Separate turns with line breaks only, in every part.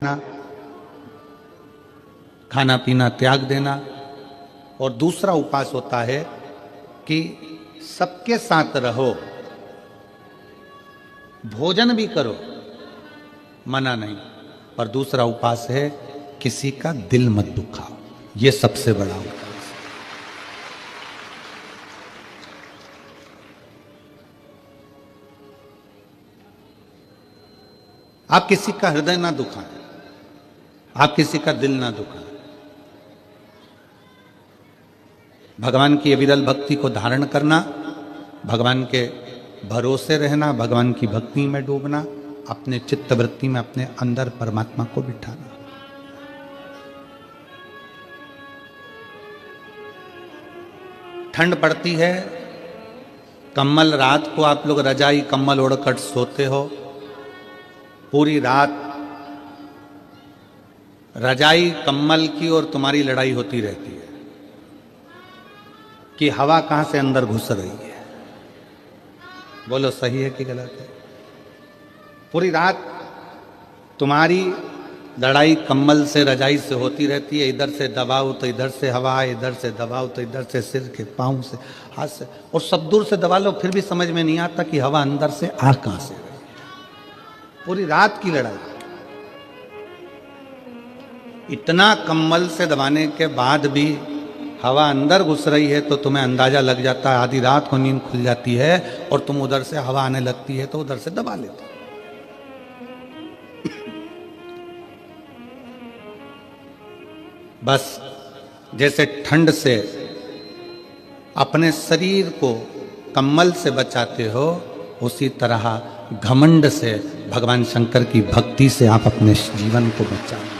देना, खाना पीना त्याग देना। और दूसरा उपास होता है कि सबके साथ रहो, भोजन भी करो, मना नहीं। पर दूसरा उपास है किसी का दिल मत दुखाओ, यह सबसे बड़ा उपास। आप किसी का हृदय ना दुखाएं, आप किसी का दिल ना दुखाएं। भगवान की विरल भक्ति को धारण करना, भगवान के भरोसे रहना, भगवान की भक्ति में डूबना, अपने चित्त वृत्ति में अपने अंदर परमात्मा को बिठाना। ठंड पड़ती है, कम्बल, रात को आप लोग रजाई कम्बल ओढ़कर सोते हो, पूरी रात रजाई कम्बल की और तुम्हारी लड़ाई होती रहती है कि हवा कहां से अंदर घुस रही है। बोलो सही है कि गलत है? पूरी रात तुम्हारी लड़ाई कम्बल से, रजाई से होती रहती है। इधर से दबाओ तो इधर से हवा, इधर से दबाओ तो इधर से, सिर के पांव से, हाथ से, और सब दूर से दबा लो फिर भी समझ में नहीं आता कि हवा अंदर से आ कहां से रही है। पूरी रात की लड़ाई। इतना कम्बल से दबाने के बाद भी हवा अंदर घुस रही है तो तुम्हें अंदाजा लग जाता है। आधी रात को नींद खुल जाती है और तुम उधर से हवा आने लगती है तो उधर से दबा लेते हो। बस जैसे ठंड से अपने शरीर को कम्बल से बचाते हो, उसी तरह घमंड से भगवान शंकर की भक्ति से आप अपने जीवन को बचाओ।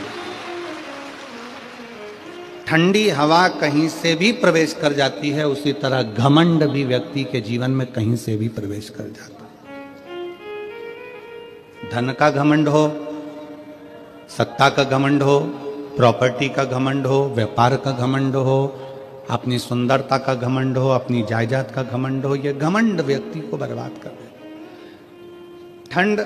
ठंडी हवा कहीं से भी प्रवेश कर जाती है, उसी तरह घमंड भी व्यक्ति के जीवन में कहीं से भी प्रवेश कर जाता है। धन का घमंड हो, सत्ता का घमंड हो, प्रॉपर्टी का घमंड हो, व्यापार का घमंड हो, अपनी सुंदरता का घमंड हो, अपनी जायदाद का घमंड हो, यह घमंड व्यक्ति को बर्बाद कर देता। ठंड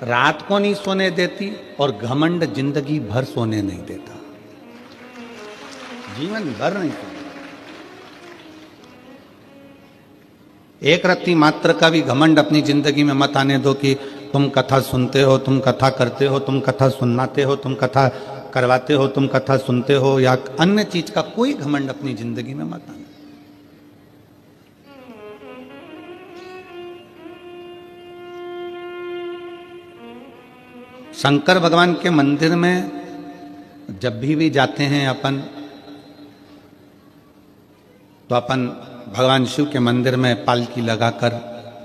रात को नहीं सोने देती और घमंड जिंदगी भर सोने नहीं देता, जीवन भर नहीं सोने। एक रत्ती मात्र का भी घमंड अपनी जिंदगी में मत आने दो कि तुम कथा सुनते हो, तुम कथा करते हो, तुम कथा सुनाते हो, तुम कथा करवाते हो, तुम कथा सुनते हो, या अन्य चीज का कोई घमंड अपनी जिंदगी में मत आना। शंकर भगवान के मंदिर में जब भी जाते हैं अपन, तो अपन भगवान शिव के मंदिर में पालकी लगाकर,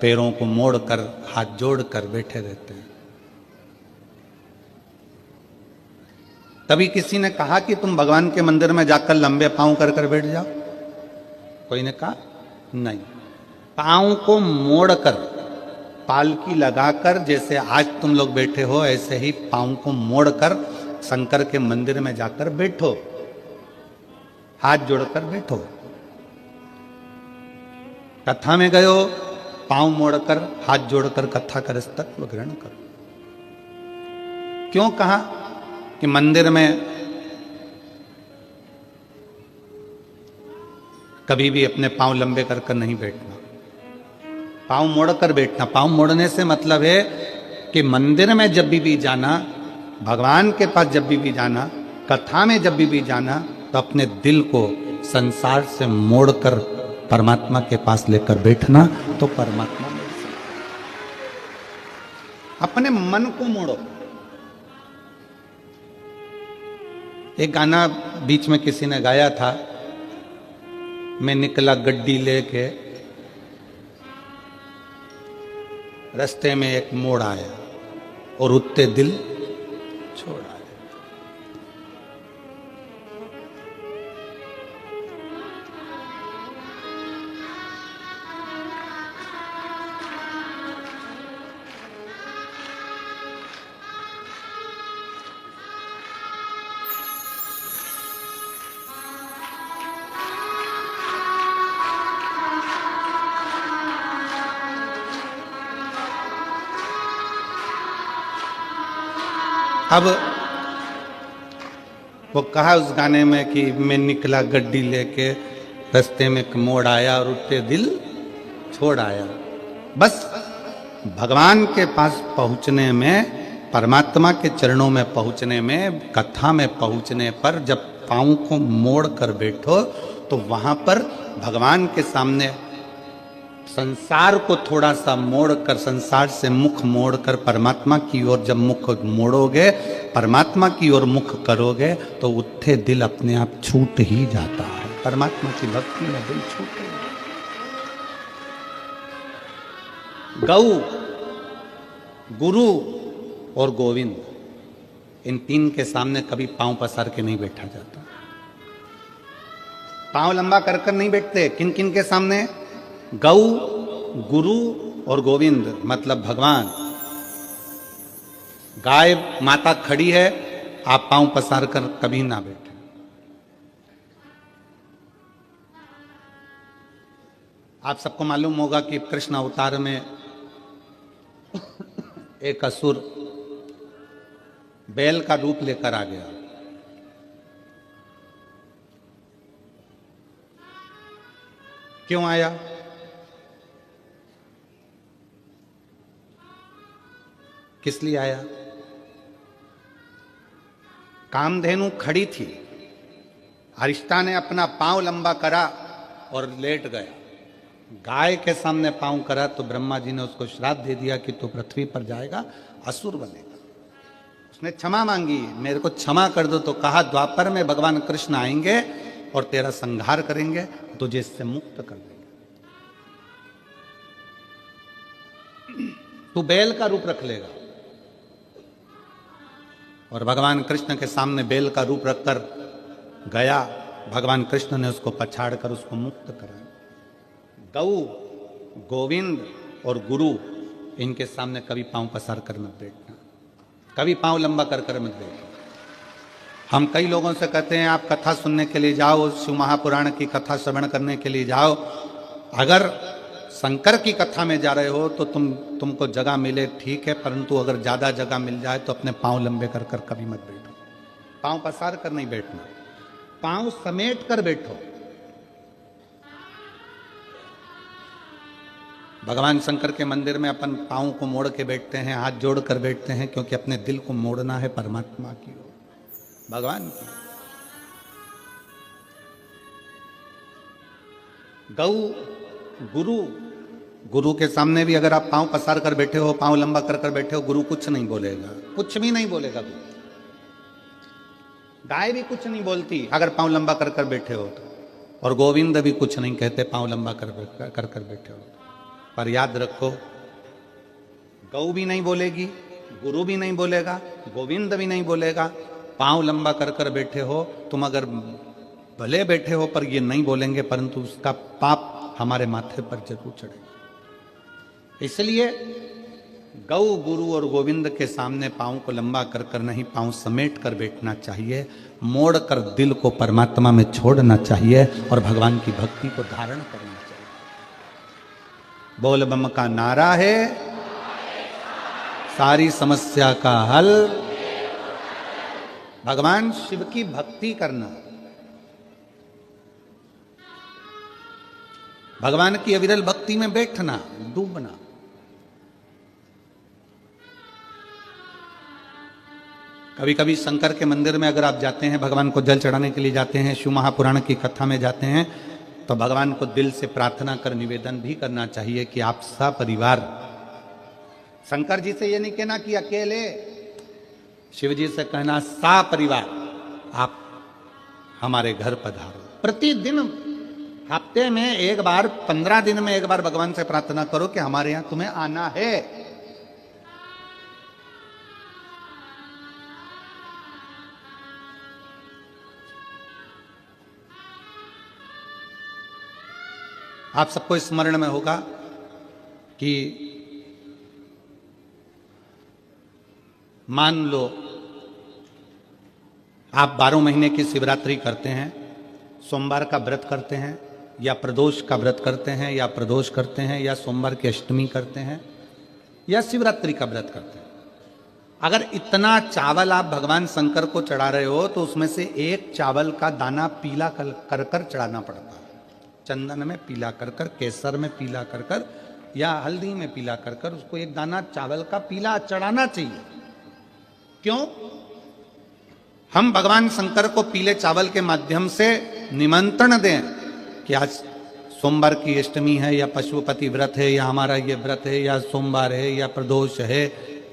पैरों को मोड़कर, हाथ जोड़कर बैठे रहते हैं। तभी किसी ने कहा कि तुम भगवान के मंदिर में जाकर लंबे पांव कर कर बैठ जाओ। कोई ने कहा नहीं, पांव को मोड़कर, पालकी लगाकर, जैसे आज तुम लोग बैठे हो ऐसे ही पांव को मोड़कर शंकर के मंदिर में जाकर बैठो, हाथ जोड़कर बैठो। कथा में गए हो, पांव मोड़कर, हाथ जोड़कर कथा कर तत्व ग्रहण करो। क्यों कहा कि मंदिर में कभी भी अपने पांव लंबे कर कर नहीं बैठना, पांव मोड़कर बैठना। पांव मोड़ने से मतलब है कि मंदिर में जब भी जाना, भगवान के पास जब भी जाना, कथा में जब भी जाना, तो अपने दिल को संसार से मोड़कर परमात्मा के पास लेकर बैठना, तो परमात्मा मिल सकता। अपने मन को मोड़ो। एक गाना बीच में किसी ने गाया था, मैं निकला गड्डी लेके, रास्ते में एक मोड़ आया और उत्ते दिल छोड़ आया। अब वो कहा उस गाने में कि मैं निकला गड्डी लेके, रास्ते में एक मोड़ आया और उठते दिल छोड़ आया। बस भगवान के पास पहुंचने में, परमात्मा के चरणों में पहुंचने में, कथा में पहुंचने पर जब पाँव को मोड़ कर बैठो तो वहां पर भगवान के सामने संसार को थोड़ा सा मोड़कर, संसार से मुख मोड़कर परमात्मा की ओर जब मुख मोड़ोगे, परमात्मा की ओर मुख करोगे तो उठे दिल अपने आप छूट ही जाता है। परमात्मा की भक्ति में दिल छूटे। गौ, गुरु और गोविंद, इन तीन के सामने कभी पांव पसार के नहीं बैठा जाता। पांव लंबा कर कर नहीं बैठते। किन किन के सामने? गौ, गुरु और गोविंद, मतलब भगवान। गाय माता खड़ी है, आप पांव पसार कर कभी ना बैठे। आप सबको मालूम होगा कि कृष्ण अवतार में एक असुर बैल का रूप लेकर आ गया। क्यों आया? किस लिए आया? कामधेनु खड़ी थी, अरिष्टा ने अपना पांव लंबा करा और लेट गया। गाय के सामने पांव करा तो ब्रह्मा जी ने उसको श्राप दे दिया कि तू पृथ्वी पर जाएगा, असुर बनेगा। उसने क्षमा मांगी, मेरे को क्षमा कर दो। तो कहा द्वापर में भगवान कृष्ण आएंगे और तेरा संहार करेंगे, तुझे इससे मुक्त कर देंगे। तू बैल का रूप रख लेगा। और भगवान कृष्ण के सामने बैल का रूप रखकर गया। भगवान कृष्ण ने उसको पछाड़ कर उसको मुक्त कराया। गौ, गोविंद और गुरु, इनके सामने कभी पांव पसार कर मत बैठना, कभी पांव लंबा कर कर मत बैठना। हम कई लोगों से कहते हैं आप कथा सुनने के लिए जाओ, शिव महापुराण की कथा श्रवण करने के लिए जाओ। अगर शंकर की कथा में जा रहे हो तो तुमको जगह मिले ठीक है, परंतु अगर ज्यादा जगह मिल जाए तो अपने पांव लंबे कर कर कभी मत बैठो। पांव पसार कर नहीं बैठना, पांव समेट कर बैठो। भगवान शंकर के मंदिर में अपन पांव को मोड़ के बैठते हैं, हाथ जोड़ कर बैठते हैं, क्योंकि अपने दिल को मोड़ना है परमात्मा की ओर, भगवान की। गौ, गुरु, गुरु के सामने भी अगर आप पांव पसार कर बैठे हो, पांव लंबा कर कर बैठे हो, गुरु कुछ नहीं बोलेगा, कुछ भी नहीं बोलेगा गुरु। गाय भी कुछ नहीं बोलती अगर पांव लंबा कर कर बैठे हो तो, और गोविंद भी कुछ नहीं कहते पांव लंबा कर कर बैठे हो। पर याद रखो, गौ भी नहीं बोलेगी, गुरु भी नहीं बोलेगा, गोविंद भी नहीं बोलेगा। पांव लंबा कर कर बैठे हो तुम, अगर भले बैठे हो पर ये नहीं बोलेंगे, परंतु उसका पाप हमारे माथे पर जरूर चढ़ेगा। इसलिए गौ, गुरु और गोविंद के सामने पांव को लंबा कर कर नहीं, पांव समेट कर बैठना चाहिए। मोड़ कर दिल को परमात्मा में छोड़ना चाहिए और भगवान की भक्ति को धारण करना चाहिए। बोल बम का नारा है, सारी समस्या का हल। भगवान शिव की भक्ति करना, भगवान की अविरल भक्ति में बैठना, डूबना। कभी कभी शंकर के मंदिर में अगर आप जाते हैं, भगवान को जल चढ़ाने के लिए जाते हैं, शिव महापुराण की कथा में जाते हैं, तो भगवान को दिल से प्रार्थना कर निवेदन भी करना चाहिए कि आप सपरिवार, शंकर जी से ये नहीं कहना कि अकेले, शिव जी से कहना सपरिवार आप हमारे घर पधारो। प्रतिदिन, हफ्ते में एक बार, 15 दिन में एक बार भगवान से प्रार्थना करो कि हमारे यहां तुम्हें आना है। आप सबको स्मरण में होगा कि मान लो आप 12 महीने की शिवरात्रि करते हैं, सोमवार का व्रत करते हैं, या प्रदोष का व्रत करते हैं, या प्रदोष करते हैं, या सोमवार की अष्टमी करते हैं, या शिवरात्रि का व्रत करते हैं। अगर इतना चावल आप भगवान शंकर को चढ़ा रहे हो तो उसमें से एक चावल का दाना पीला कर कर चढ़ाना पड़ता है। चंदन में पीला कर कर, केसर में पीला कर कर, या हल्दी में पीला कर कर उसको एक दाना चावल का पीला चढ़ाना चाहिए। क्यों? हम भगवान शंकर को पीले चावल के माध्यम से निमंत्रण दें कि आज सोमवार की अष्टमी है, या पशुपति व्रत है, या हमारा ये व्रत है, या सोमवार है, या प्रदोष है,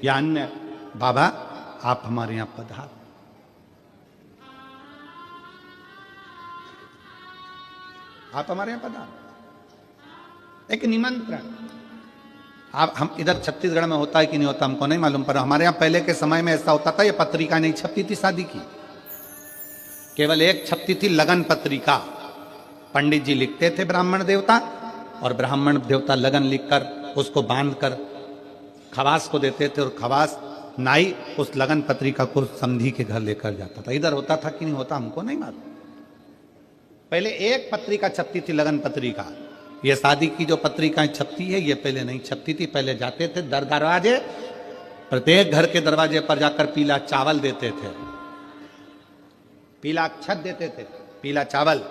या अन्य, बाबा आप हमारे यहां पधार। आप हमारे यहां पधार, एक निमंत्रण। आप हम इधर छत्तीसगढ़ में होता है कि नहीं होता हमको नहीं मालूम, पर हमारे यहां पहले के समय में ऐसा होता था। ये पत्रिका नहीं छपती थी शादी की, केवल एक छपती थी लगन पत्रिका। पंडित जी लिखते थे ब्राह्मण देवता, और ब्राह्मण देवता लगन लिखकर उसको बांधकर खवास को देते थे, और खवास नाई उस लगन पत्रिका को समधी के घर लेकर जाता था। इधर होता था कि नहीं होता हमको नहीं मालूम। पहले एक पत्रिका छपती थी, लगन पत्रिका। ये शादी की जो पत्रिकाएं छपती है ये पहले नहीं छपती थी। पहले जाते थे दर दरवाजे, प्रत्येक घर के दरवाजे पर जाकर पीला चावल देते थे, पीला अक्षत देते थे, पीला चावल,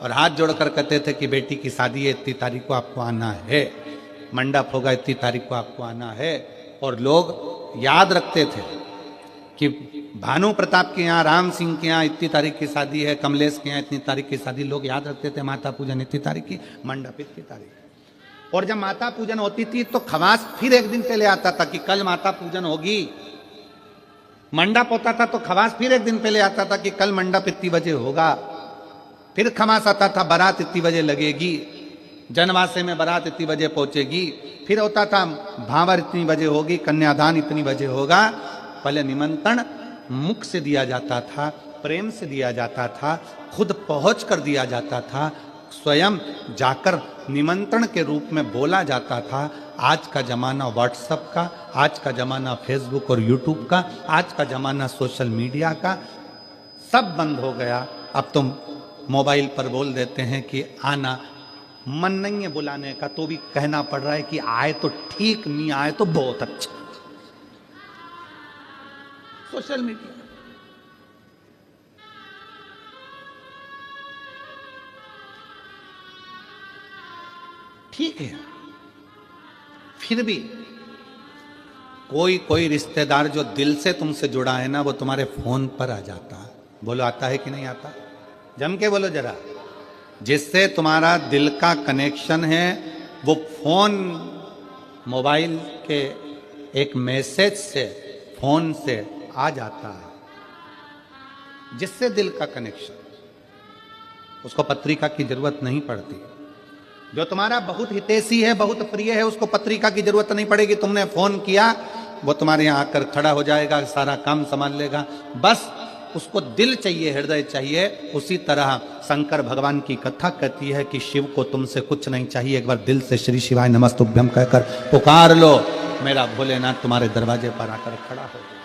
और हाथ जोड़कर कहते थे कि बेटी की शादी है, इतनी तारीख को आपको आना है, मंडप होगा इतनी तारीख को आपको आना है। और लोग याद रखते थे कि भानु प्रताप के यहाँ, राम सिंह के यहाँ इतनी तारीख की शादी है, कमलेश के यहाँ इतनी तारीख की शादी। लोग याद रखते थे, माता पूजन इतनी तारीख की, मंडप इतनी तारीख। और जब माता पूजन होती थी तो खवास फिर एक दिन पहले आता था कि कल माता पूजन होगी। मंडप होता था तो खवास फिर एक दिन पहले आता था कि कल मंडप इतनी बजे होगा। फिर खवास आता था बारात इतनी बजे लगेगी, जनवासे में बारात इतनी बजे पहुंचेगी। फिर होता था भावर इतनी बजे होगी, कन्यादान इतनी बजे होगा। पहले निमंत्रण मुख से दिया जाता था, प्रेम से दिया जाता था, खुद पहुंच कर दिया जाता था, स्वयं जाकर निमंत्रण के रूप में बोला जाता था। आज का जमाना व्हाट्सएप का, आज का जमाना फेसबुक और यूट्यूब का, आज का जमाना सोशल मीडिया का, सब बंद हो गया। अब तुम मोबाइल पर बोल देते हैं कि आना, मन नहीं है बुलाने का तो भी कहना पड़ रहा है कि आए तो ठीक, नहीं आए तो बहुत अच्छा। सोशल मीडिया ठीक है, फिर भी कोई रिश्तेदार जो दिल से तुमसे जुड़ा है ना, वो तुम्हारे फोन पर आ जाता है। बोलो आता है कि नहीं आता? जम के बोलो जरा। जिससे तुम्हारा दिल का कनेक्शन है वो फोन, मोबाइल के एक मैसेज से, फोन से आ जाता है। जिससे दिल का कनेक्शन, उसको पत्रिका की जरूरत नहीं पड़ती। जो तुम्हारा बहुत हितैषी है, बहुत प्रिय है, उसको पत्रिका की जरूरत नहीं पड़ेगी। तुमने फोन किया, वो तुम्हारे यहाँ आकर खड़ा हो जाएगा, सारा काम संभाल लेगा। बस उसको दिल चाहिए, हृदय चाहिए। उसी तरह शंकर भगवान की कथा कहती है कि शिव को तुमसे कुछ नहीं चाहिए, एक बार दिल से श्री शिवाय नमस्तुभ्यम कहकर पुकार लो, मेरा भोलेनाथ तुम्हारे दरवाजे पर आकर खड़ा हो जाए।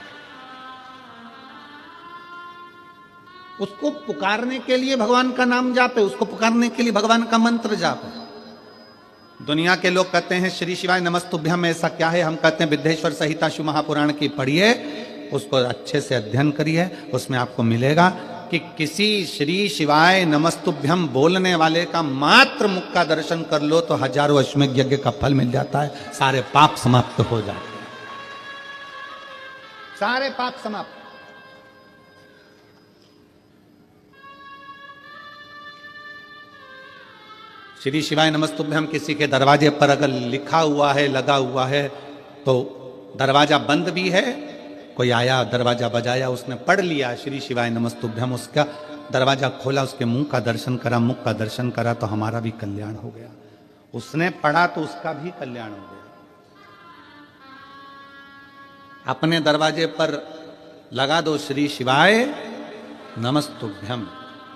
उसको पुकारने के लिए भगवान का नाम जापे, उसको पुकारने के लिए भगवान का मंत्र जापे। दुनिया के लोग कहते हैं श्री शिवाय नमस्तुभ्यम में ऐसा क्या है? हम कहते हैं विद्येश्वर संहिता शिव महापुराण की पढ़िए, उसको अच्छे से अध्ययन करिए, उसमें आपको मिलेगा कि किसी श्री शिवाय नमस्तुभ्यम बोलने वाले का मात्र मुख का दर्शन कर लो तो हजारों अश्वमेध यज्ञ का फल मिल जाता है, सारे पाप समाप्त हो जाते हैं, सारे पाप समाप्त। श्री शिवाय नमस्तुभ्यम किसी के दरवाजे पर अगर लिखा हुआ है, लगा हुआ है, तो दरवाजा बंद भी है, कोई आया दरवाजा बजाया, उसने पढ़ लिया श्री शिवाय नमस्तुभ्यम, उसका दरवाजा खोला, उसके मुंह का दर्शन करा, मुख का दर्शन करा, तो हमारा भी कल्याण हो गया। उसने पढ़ा तो उसका भी कल्याण हो गया। अपने दरवाजे पर लगा दो श्री शिवाय नमस्तुभ्यम,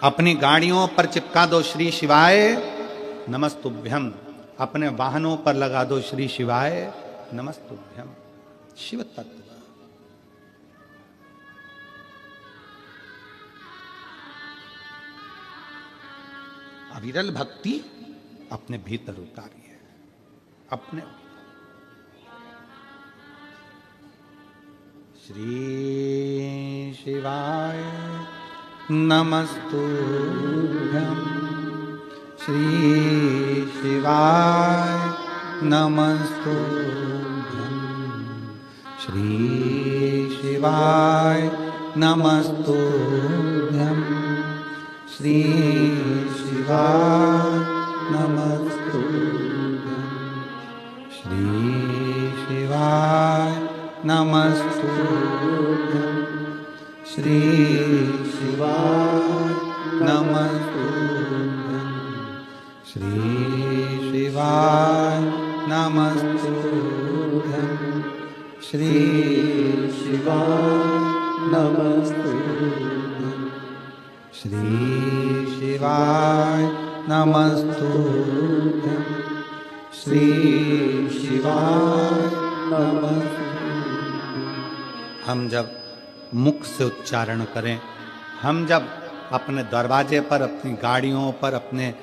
अपनी गाड़ियों पर चिपका दो श्री शिवाय नमस्तुभ्यम, अपने वाहनों पर लगा दो श्री शिवाय नमस्तुभ्यम। शिव तत्व अविरल भक्ति अपने भीतर उतारिए, अपने श्री शिवाय नमस्तुभ्यं श्री शिवाय नमस्तुभ्यं श्री शिवाय नमस्तुभ्यं श्री शिवाय नमस्तुभ्यं श्री शिवाय नमस्तुभ्यं श्री शिवाय नमस्तुभ्यं श्री शिवाय नमस्तुभ्यं श्री शिवाय नमस्तुभ्यं श्री शिवाय नमस्तुभ्यं श्री शिवाय नमस्तुभ्यं। हम जब मुख से उच्चारण करें, हम जब अपने दरवाजे पर, अपनी गाड़ियों पर, अपने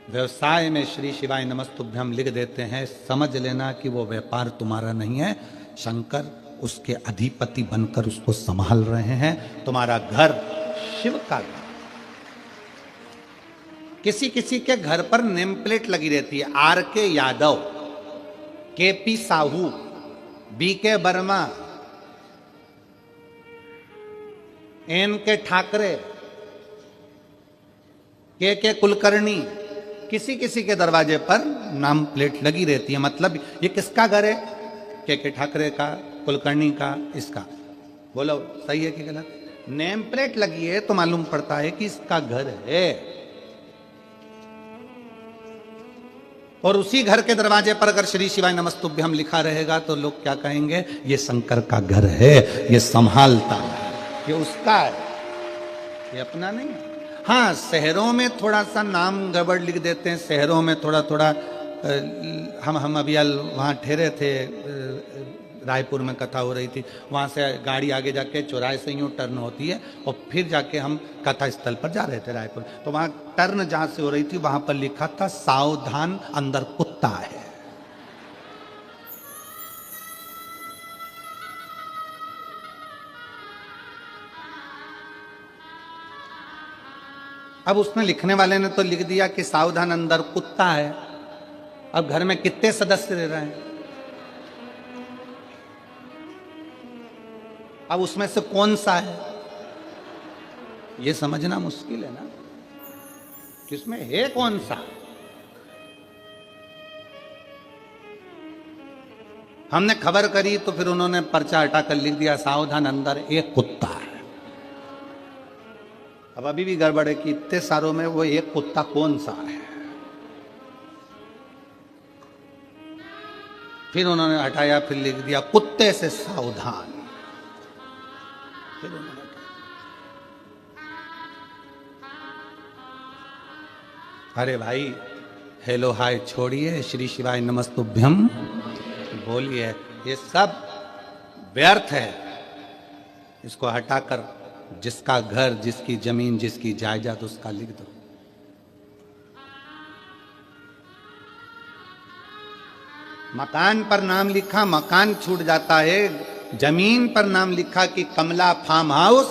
व्यवसाय में श्री शिवाय नमस्तुभ्यं लिख देते हैं, समझ लेना कि वो व्यापार तुम्हारा नहीं है, शंकर उसके अधिपति बनकर उसको संभाल रहे हैं। तुम्हारा घर शिव का घर। किसी किसी के घर पर नेम प्लेट लगी रहती है, आर के यादव, के पी साहू, बी के वर्मा, एन के ठाकरे, के कुलकर्णी। किसी किसी के दरवाजे पर नाम प्लेट लगी रहती है, मतलब ये किसका घर है? के ठाकरे का, कुलकर्णी का, इसका। बोलो सही है कि गलत? नेम प्लेट लगी है तो मालूम पड़ता है कि इसका घर है। और उसी घर के दरवाजे पर अगर श्री शिवाय नमस्तुभ्यं लिखा रहेगा तो लोग क्या कहेंगे? ये शंकर का घर है, ये संभालता है, ये उसका है, ये अपना नहीं है। हाँ, शहरों में थोड़ा सा नाम गड़बड़ लिख देते हैं, शहरों में थोड़ा थोड़ा। हम अभी वहाँ ठहरे थे, रायपुर में कथा हो रही थी, वहाँ से गाड़ी आगे जाके चौराहे से यूँ टर्न होती है और फिर जाके हम कथा स्थल पर जा रहे थे रायपुर। तो वहाँ टर्न जहाँ से हो रही थी वहाँ पर लिखा था सावधान अंदर कुत्ता है। अब उसने, लिखने वाले ने तो लिख दिया कि सावधान अंदर कुत्ता है। अब घर में कितने सदस्य रह रहे हैं? अब उसमें से कौन सा है ये समझना मुश्किल है ना, किसमें है कौन सा। हमने खबर करी तो फिर उन्होंने पर्चा हटाकर लिख दिया सावधान अंदर एक कुत्ता है। अब अभी भी गड़बड़ है कि इतने सारों में वो एक कुत्ता कौन सा है। फिर उन्होंने हटाया, फिर लिख दिया कुत्ते से सावधान। फिर उन्होंने, अरे भाई हेलो हाय छोड़िए, श्री शिवाय नमस्तुभ्यं बोलिए। ये सब व्यर्थ है। इसको हटाकर जिसका घर, जिसकी जमीन, जिसकी जायदाद उसका लिख दो। मकान पर नाम लिखा, मकान छूट जाता है। जमीन पर नाम लिखा कि कमला फार्म हाउस,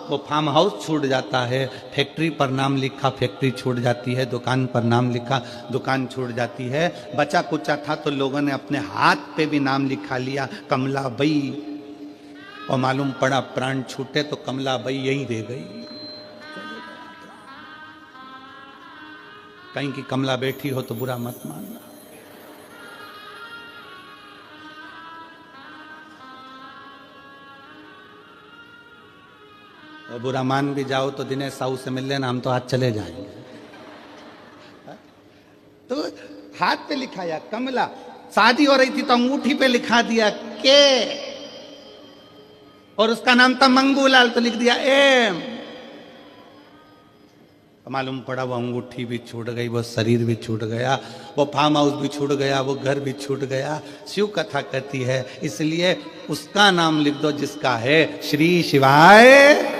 वो फार्म हाउस छूट जाता है। फैक्ट्री पर नाम लिखा, फैक्ट्री छूट जाती है। दुकान पर नाम लिखा, दुकान छूट जाती है। बचा कुचा था तो लोगों ने अपने हाथ पे भी नाम लिखा लिया कमला बई, और मालूम पड़ा प्राण छूटे तो कमला बई यही रह गई। कहीं की कमला बैठी हो तो बुरा मत मानना। और बुरा मान भी जाओ तो दिनेश साहू से मिल लेना, हम तो आज चले जाएंगे। तो हाथ पे लिखाया कमला, शादी हो रही थी तो अंगूठी पे लिखा दिया के, और उसका नाम था मंगूलाल तो लिख दिया एम। मालूम पड़ा वो अंगूठी भी छूट गई, वो शरीर भी छूट गया, वो फार्म हाउस भी छूट गया, वो घर भी छूट गया। शिव कथा कहती है इसलिए उसका नाम लिख दो जिसका है। श्री शिवाय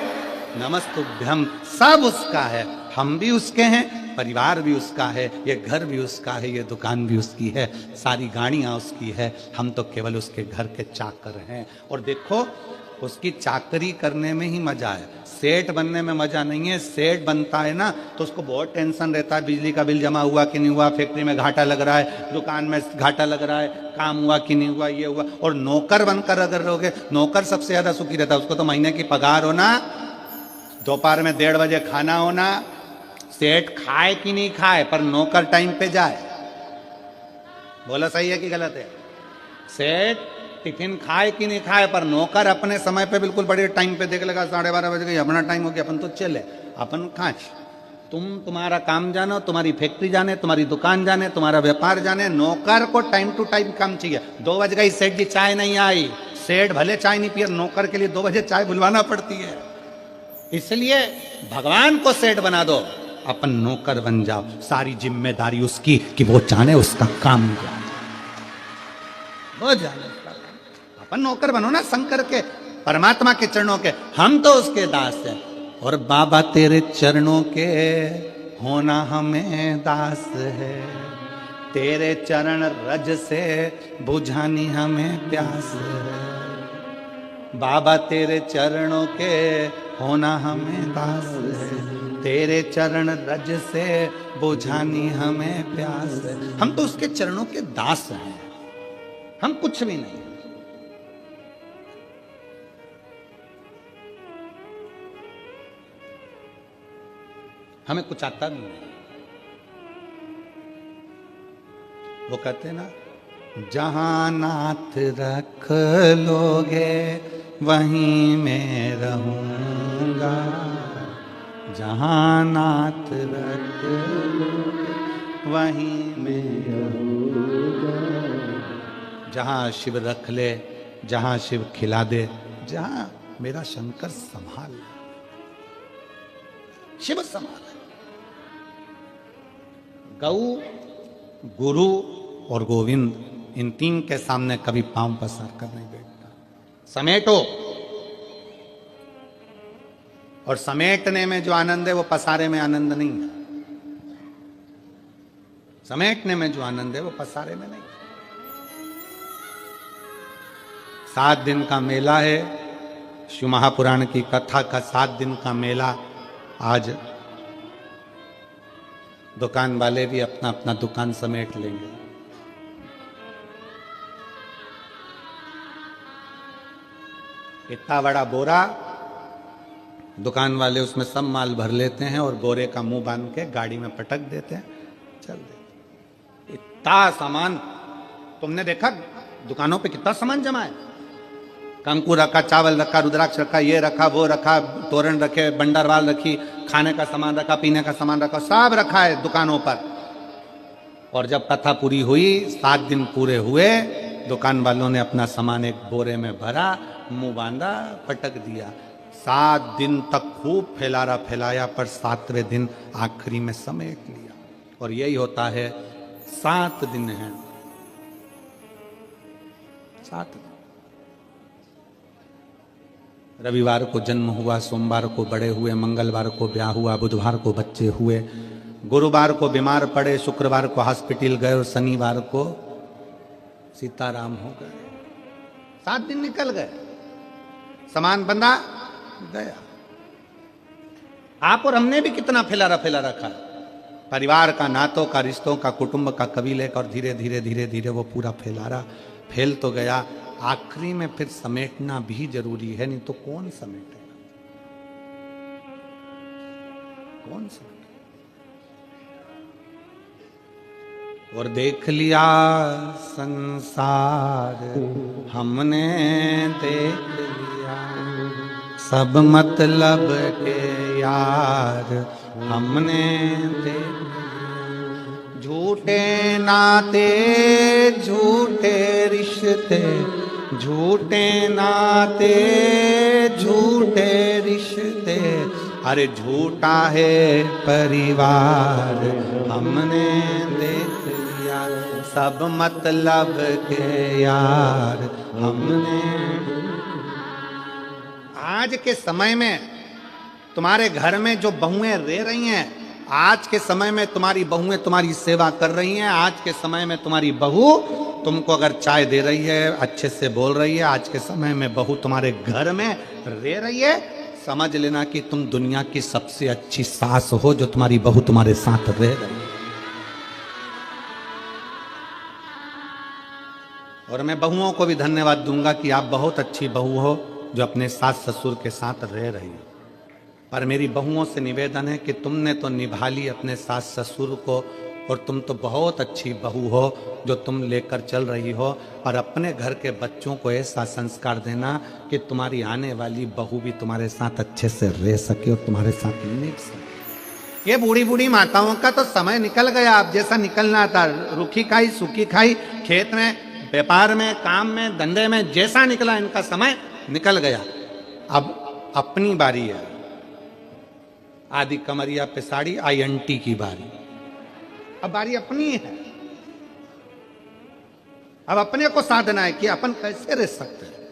नमस्तुभ्यं, सब उसका है। हम भी उसके हैं, परिवार भी उसका है, ये घर भी उसका है, ये दुकान भी उसकी है, सारी गाड़ियां उसकी है। हम तो केवल उसके घर के चाकर हैं। और देखो उसकी चाकरी करने में ही मजा है, सेठ बनने में मजा नहीं है। सेठ बनता है ना तो उसको बहुत टेंशन रहता है, बिजली का बिल जमा हुआ कि नहीं हुआ, फैक्ट्री में घाटा लग रहा है, दुकान में घाटा लग रहा है, काम हुआ कि नहीं हुआ, ये हुआ। और नौकर बनकर अगर रहोगे, नौकर सबसे ज्यादा सुखी रहता है, उसको तो महीने की पगार होना, दोपहर में 1:30 बजे खाना होना, सेठ खाए कि नहीं खाए पर नौकर टाइम पे जाए। बोला सही है कि गलत है? सेठ टिफिन खाए कि नहीं खाए पर नौकर अपने समय पे बिल्कुल बड़े टाइम पे देख लेगा, 12:30 बजे गई, अपना टाइम हो गया, अपन तो चले, अपन खाए। तुम्हारा काम जानो, तुम्हारी फैक्ट्री जाने, तुम्हारी दुकान जाने, तुम्हारा व्यापार जाने, नौकर को टाइम टू टाइम काम चाहिए। 2 बज गई, सेठ जी चाय नहीं आई, सेठ भले चाय नहीं पिए, नौकर के लिए 2 बजे चाय बुलवाना पड़ती है। इसलिए भगवान को सेठ बना दो, अपन नौकर बन जाओ, सारी जिम्मेदारी उसकी कि वो जाने उसका काम जाने, वो जाने उसका काम। अपन नौकर बनो ना शंकर के, परमात्मा के चरणों के, हम तो उसके दास हैं। और बाबा तेरे चरणों के होना हमें दास है, तेरे चरण रज से बुझानी हमें प्यास है। बाबा तेरे चरणों के होना हमें दास है, तेरे चरण रज से बुझानी हमें प्यास है। हम तो उसके चरणों के दास हैं, हम कुछ भी नहीं। हमें कुछ आता भी नहीं। वो कहते हैं ना, जहां नाथ रख लोगे वहीं मैं रहूंगा, जहां नाथ रख लोगे वहीं मैं रहूंगा। जहां शिव रख ले, जहां शिव खिला दे, जहां मेरा शंकर संभाल, शिव संभाल। गौ, गुरु और गोविंद, इन 3 के सामने कभी पांव पसार कर नहीं बैठता। समेटो, और समेटने में जो आनंद है वो पसारे में आनंद नहीं है। समेटने में जो आनंद है वो पसारे में नहीं। 7 दिन का मेला है, शिव महापुराण की कथा का 7 दिन का मेला। आज दुकान वाले भी अपना अपना दुकान समेट लेंगे। इतना बड़ा बोरा, दुकान वाले उसमें सब माल भर लेते हैं और बोरे का मुंह बांध के गाड़ी में पटक देते हैं, चल देते। इतना सामान तुमने देखा दुकानों पे कितना सामान जमा है? कंकु रखा, चावल रखा, रुद्राक्ष रखा, ये रखा, वो रखा, तोरण रखे, बंडरवाल रखी, खाने का सामान रखा, पीने का सामान रखा, सब रखा है दुकानों पर। और जब कथा पूरी हुई, 7 दिन पूरे हुए, दुकान वालों ने अपना सामान एक बोरे में भरा, मुंह बांधा, पटक दिया। 7 दिन तक खूब फैलारा फैलाया, पर 7वें दिन आखिरी में समेट लिया। और यही होता है, 7 दिन है, 7 दिन। रविवार को जन्म हुआ, सोमवार को बड़े हुए, मंगलवार को ब्याह हुआ, बुधवार को बच्चे हुए, गुरुवार को बीमार पड़े, शुक्रवार को हॉस्पिटल गए और शनिवार को सीताराम हो गए। 7 दिन निकल गए, सामान बंधा गया। आप और हमने भी कितना फैला रखा, परिवार का, नातों का, रिश्तों का, कुटुंब का, कबीले का, और धीरे धीरे धीरे धीरे वो पूरा फैल तो गया। आखिरी में फिर समेटना भी जरूरी है, नहीं तो कौन समेटेगा, कौन समेटेगा? और देख लिया संसार हमने, देख लिया सब मतलब के यार हमने देख लिया। झूठे नाते, झूठे रिश्ते, झूठे नाते, झूठे रिश्ते, अरे झूठा है परिवार हमने देख लिया। सब मतलब के यार हमने। आज के समय में तुम्हारे घर में जो बहुएं रह रही हैं, आज के समय में तुम्हारी बहुएं तुम्हारी सेवा कर रही हैं, आज के समय में तुम्हारी बहू तुमको अगर चाय दे रही है, अच्छे से बोल रही है, आज के समय में बहू तुम्हारे घर में रह रही है, समझ लेना कि तुम दुनिया की सबसे अच्छी सास हो, जो तुम्हारी बहू तुम्हारे साथ रह रही है। और मैं बहुओं को भी धन्यवाद दूंगा कि आप बहुत अच्छी बहू हो जो अपने सास ससुर के साथ रह रही हो। पर मेरी बहुओं से निवेदन है कि तुमने तो निभा ली अपने सास ससुर को, और तुम तो बहुत अच्छी बहू हो जो तुम लेकर चल रही हो, और अपने घर के बच्चों को ऐसा संस्कार देना कि तुम्हारी आने वाली बहू भी तुम्हारे साथ अच्छे से रह सके और तुम्हारे साथ निभ सके। ये बूढ़ी बूढ़ी माताओं का तो समय निकल गया, अब जैसा निकलना था, रूखी खाई सूखी खाई, खेत में, व्यापार में, काम में, धंधे में, जैसा निकला इनका समय निकल गया। अब अपनी बारी है। आदि कमरिया पिसाड़ी INT की बारी, अब बारी अपनी है। अब अपने को साधना है कि अपन कैसे रह सकते हैं।